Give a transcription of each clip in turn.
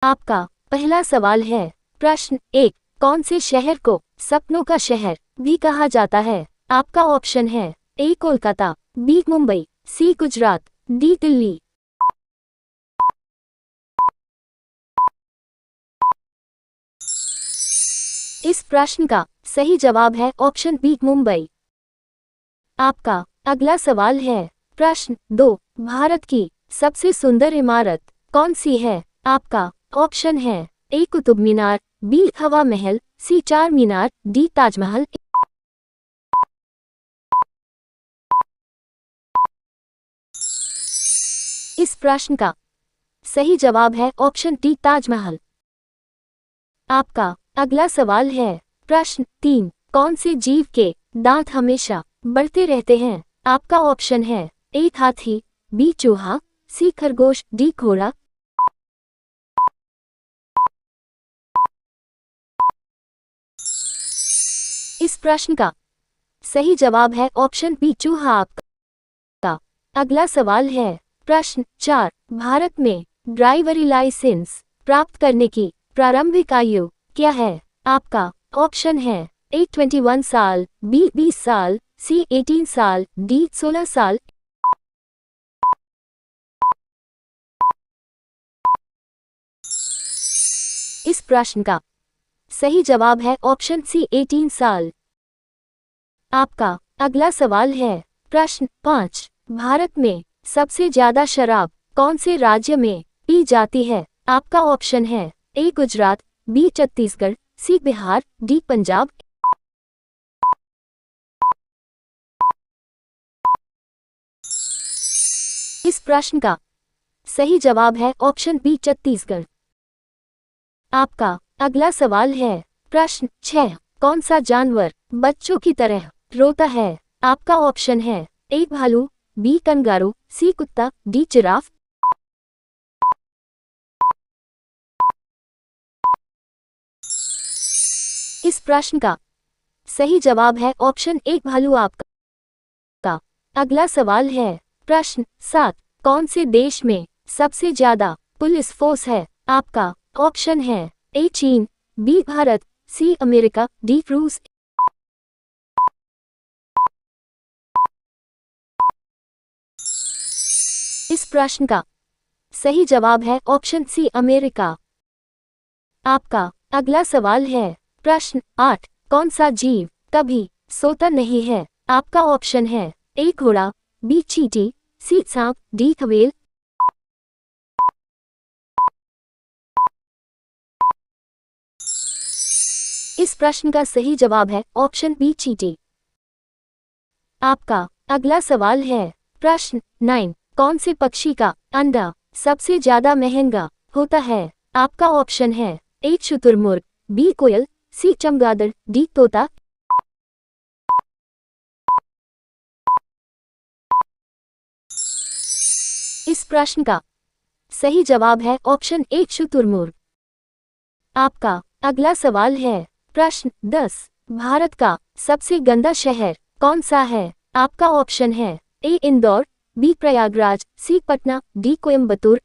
आपका पहला सवाल है। प्रश्न 1, कौन से शहर को सपनों का शहर भी कहा जाता है? आपका option A A Kolkata, B Mumbai, C Gujarat, D Delhi. इस प्रश्न का सही जवाब है ऑप्शन बी मुंबई। आपका अगला सवाल है। प्रश्न 2, भारत की सबसे सुंदर इमारत कौन सी है? आपका option A A Qutub Minar, B हवा महल, सी चार मीनार, डी ताजमहल। इस प्रश्न का सही जवाब है ऑप्शन डी ताजमहल। आपका अगला सवाल है। प्रश्न 3, कौन से जीव के दांत हमेशा बढ़ते रहते हैं? आपका ऑप्शन है ए हाथी, बी चूहा, सी खरगोश, डी घोड़ा। इस प्रश्न का सही जवाब है ऑप्शन बी चूहा। आपका अगला सवाल है। प्रश्न 4, भारत में ड्राइवरी लाइसेंस प्राप्त करने की प्रारंभिक आयु क्या है? आपका ऑप्शन है ए 21 साल, बी 20 साल, सी 18 साल, डी 16 साल। इस प्रश्न का सही जवाब है ऑप्शन सी 18 साल। आपका अगला सवाल है। प्रश्न 5, भारत में सबसे ज्यादा शराब कौन से राज्य में पी जाती है? आपका option A A Gujarat, B Chhattisgarh, C Bihar, D Punjab. इस प्रश्न का सही जवाब है ऑप्शन बी छत्तीसगढ़। आपका अगला सवाल है। प्रश्न 6, कौन सा जानवर बच्चों की तरह रोता है? आपका ऑप्शन है ए भालू, बी कंगारू, सी कुत्ता, डी जिराफ। इस प्रश्न का सही जवाब है ऑप्शन ए भालू। आपका अगला सवाल है। प्रश्न 7, कौन से देश में सबसे ज्यादा पुलिस फोर्स है? आपका ऑप्शन है ए चीन, B Bharat, C America, D रूस। इस प्रश्न का सही जवाब है ऑप्शन सी अमेरिका। आपका अगला सवाल है। प्रश्न 8, कौन सा जीव कभी सोता नहीं है? आपका ऑप्शन है ए घोड़ा, बी चींटी, सी सांप, डी हवेल। इस प्रश्न का सही जवाब है ऑप्शन बी चींटी। आपका अगला सवाल है। प्रश्न 9, कौन से पक्षी का अंडा सबसे ज्यादा महंगा होता है? आपका ऑप्शन है ए शुतुरमुर्ग, बी कोयल, सी चमगादड़, डी तोता। इस प्रश्न का सही जवाब है ऑप्शन ए शुतुरमुर्ग। आपका अगला सवाल है। प्रश्न 10, भारत का सबसे गंदा शहर कौन सा है? आपका option A A Indore, B Prayagraj, C Patna, D Coimbatore.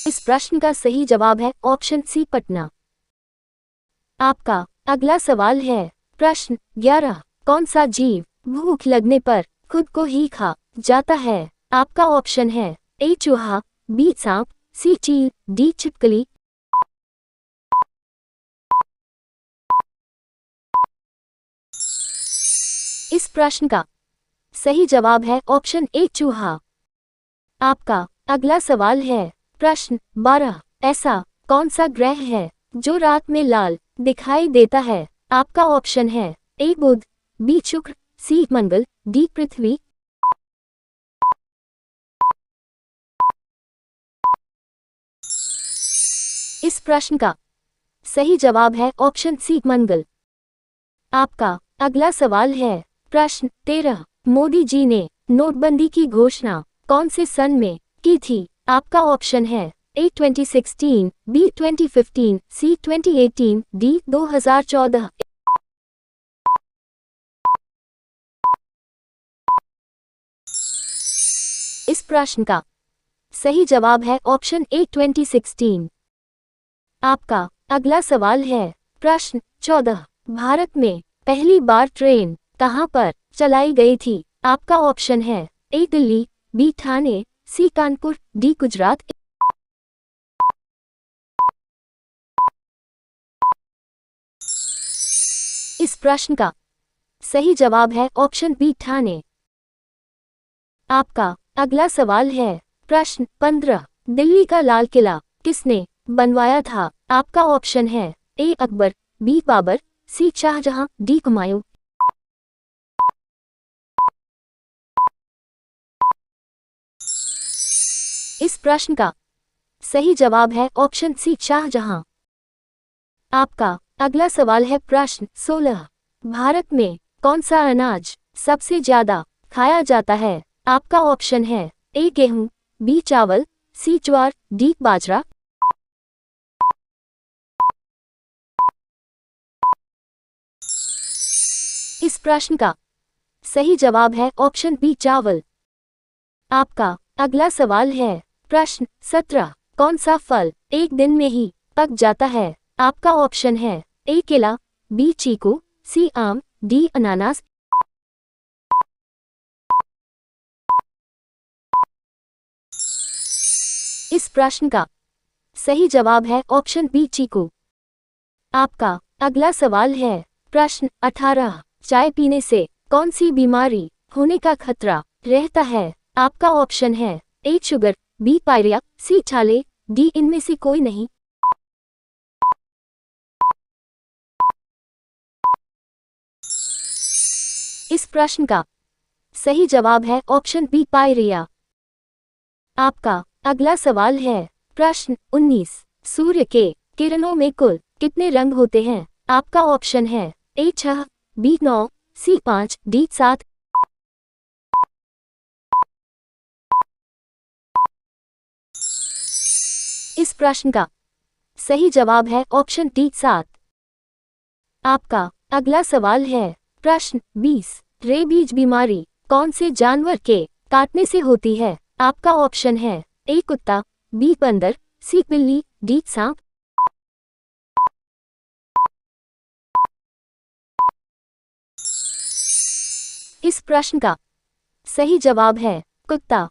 इस प्रश्न का सही जवाब है ऑप्शन सी पटना। आपका अगला सवाल है। प्रश्न 11, कौन सा जीव भूख लगने पर खुद को ही खा जाता है? आपका ऑप्शन है ए चूहा, बी सांप, सी चील, डी छिपकली। इस प्रश्न का सही जवाब है ऑप्शन ए चूहा। आपका अगला सवाल है। प्रश्न 12, ऐसा कौन सा ग्रह है जो रात में लाल दिखाई देता है? आपका option A A Budh, B शुक्र, सी मंगल, डी पृथ्वी। इस प्रश्न का सही जवाब है ऑप्शन सी मंगल। आपका अगला सवाल है। प्रश्न 13, मोदी जी ने नोटबंदी की घोषणा कौन से सन में की थी? आपका option A A 2016, B 2015, C 2018, D 2014। इस प्रश्न का सही जवाब है ऑप्शन ए 2016। आपका अगला सवाल है प्रश्न 14। भारत में पहली बार ट्रेन कहां पर चलाई गई थी? आपका option A A Delhi, B Thane, C Kanpur, D Gujarat. इस प्रश्न का सही जवाब है ऑप्शन बी ठाणे। आपका अगला सवाल है प्रश्न 15। दिल्ली का लाल किला किसने बनवाया था? आपका option A A Akbar, B Babar, C Shahjahan, D Humayun. इस प्रश्न का सही जवाब है ऑप्शन सी शाहजहां। आपका अगला सवाल है प्रश्न 16। भारत में कौन सा अनाज सबसे ज्यादा खाया जाता है? आपका ऑप्शन है ए गेहूं, बी चावल, सी ज्वार, डी बाजरा। इस प्रश्न का सही जवाब है ऑप्शन बी चावल। आपका अगला सवाल है प्रश्न 17। कौन सा फल एक दिन में ही पक जाता है? आपका ऑप्शन है ए केला, बी चीकू, सी आम, डी अनानास। इस प्रश्न का सही जवाब है ऑप्शन बी चीकू। आपका अगला सवाल है प्रश्न 18। चाय पीने से कौन सी बीमारी होने का खतरा रहता है? आपका option A A sugar, B pyorrhoea, सी छाले, डी इनमें से कोई नहीं। इस प्रश्न का सही जवाब है ऑप्शन बी पायरिया। आपका अगला सवाल है प्रश्न 19। सूर्य के किरणों में कुल कितने रंग होते हैं? आपका option A A 6, B 9, C 5, D 7। इस प्रश्न का सही जवाब है ऑप्शन डी 7। आपका अगला सवाल है प्रश्न 20। रेबीज बीमारी कौन से जानवर के काटने से होती है? आपका ऑप्शन है ए कुत्ता, बी बंदर, सी बिल्ली, डी सांप। इस प्रश्न का सही जवाब है कुत्ता।